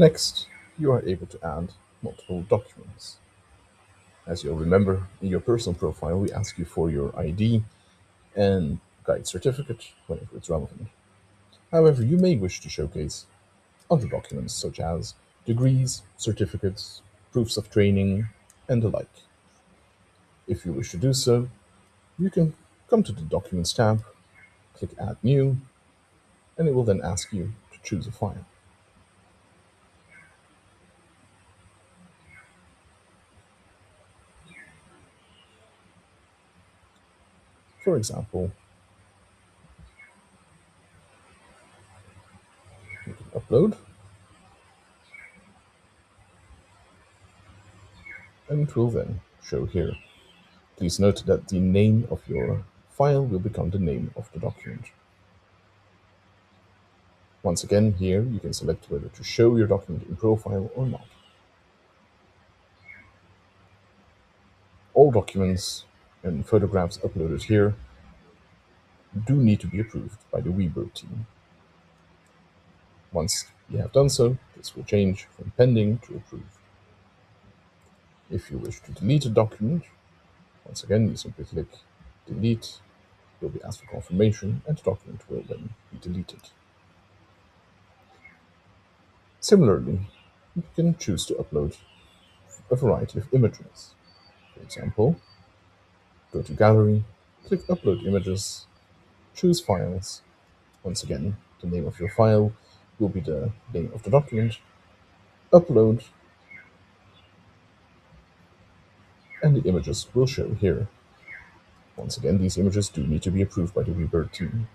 Next, you are able to add multiple documents. As you'll remember, in your personal profile, we ask you for your ID and guide certificate whenever it's relevant. However, you may wish to showcase other documents such as degrees, certificates, proofs of training, and the like. If you wish to do so, you can come to the Documents tab, click Add New, and it will then ask you to choose a file. For example, you can upload, and it will then show here. Please note that the name of your file will become the name of the document. Once again, here you can select whether to show your document in profile or not. All documents and photographs uploaded here do need to be approved by the WeBird team. Once you have done so, this will change from pending to approved. If you wish to delete a document, once again, you simply click Delete. You'll be asked for confirmation, and the document will then be deleted. Similarly, you can choose to upload a variety of images. For example, go to Gallery, click Upload Images, choose Files. Once again, the name of your file will be the name of the document. Upload, and the images will show here. Once again, these images do need to be approved by the WeBird team.